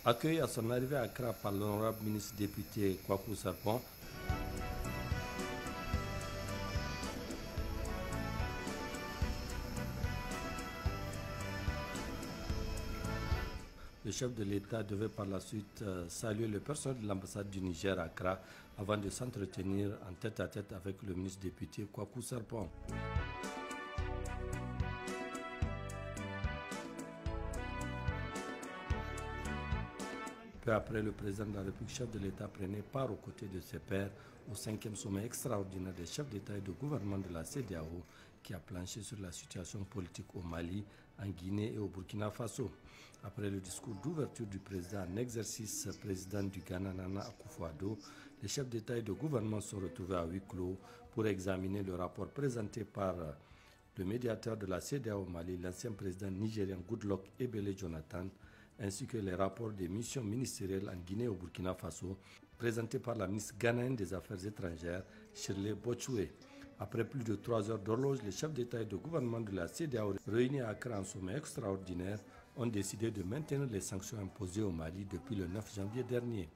Accueilli à son arrivée à Accra par l'honorable ministre député Kwaku Sarpong, le chef de l'État devait par la suite saluer le personnel de l'ambassade du Niger à Accra avant de s'entretenir en tête-à-tête avec le ministre député Kwaku Sarpong. Peu après, le président de la République, chef de l'État, prenait part aux côtés de ses pairs au 5e sommet extraordinaire des chefs d'État et de gouvernement de la CEDEAO qui a planché sur la situation politique au Mali, en Guinée et au Burkina Faso. Après le discours d'ouverture du président en exercice, président du Ghana, Nana Akufo-Addo, les chefs d'État et de gouvernement sont retrouvés à huis clos pour examiner le rapport présenté par le médiateur de la CEDEAO au Mali, l'ancien président nigérien Goodluck Ebele Jonathan, ainsi que les rapports des missions ministérielles en Guinée et au Burkina Faso, présentés par la ministre ghanéenne des Affaires étrangères, Shirley Botchoué. Après plus de 3 heures d'horloge, les chefs d'État et de gouvernement de la CEDEAO, réunis à Accra en sommet extraordinaire, ont décidé de maintenir les sanctions imposées au Mali depuis le 9 janvier dernier.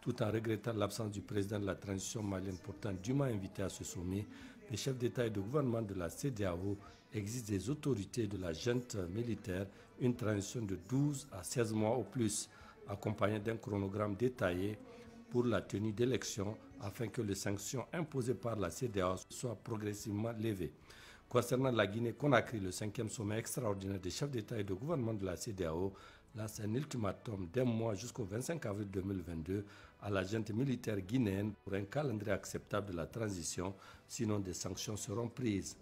Tout en regrettant l'absence du président de la transition malienne pourtant dûment invité à ce sommet, les chefs d'État et de gouvernement de la CEDEAO exigent des autorités de la junte militaire une transition de 12 à 16 mois au plus, accompagnée d'un chronogramme détaillé pour la tenue d'élections afin que les sanctions imposées par la CEDEAO soient progressivement levées. Concernant la Guinée-Conakry, le 5e sommet extraordinaire des chefs d'État et de gouvernement de la CEDEAO lance un ultimatum d'1 mois jusqu'au 25 avril 2022 à la junte militaire guinéenne pour un calendrier acceptable de la transition, sinon des sanctions seront prises.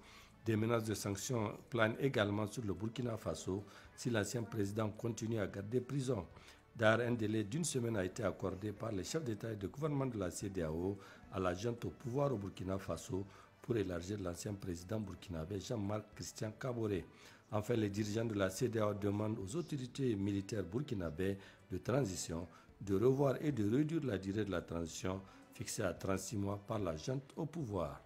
Des menaces de sanctions planent également sur le Burkina Faso si l'ancien président continue à garder prison. D'ailleurs, un délai d'1 semaine a été accordé par les chefs d'État et de gouvernement de la CEDEAO à la junte au pouvoir au Burkina Faso pour élargir l'ancien président burkinabé Jean-Marc Christian Kaboré. Enfin, les dirigeants de la CEDEAO demandent aux autorités militaires burkinabées de transition de revoir et de réduire la durée de la transition fixée à 36 mois par la junte au pouvoir.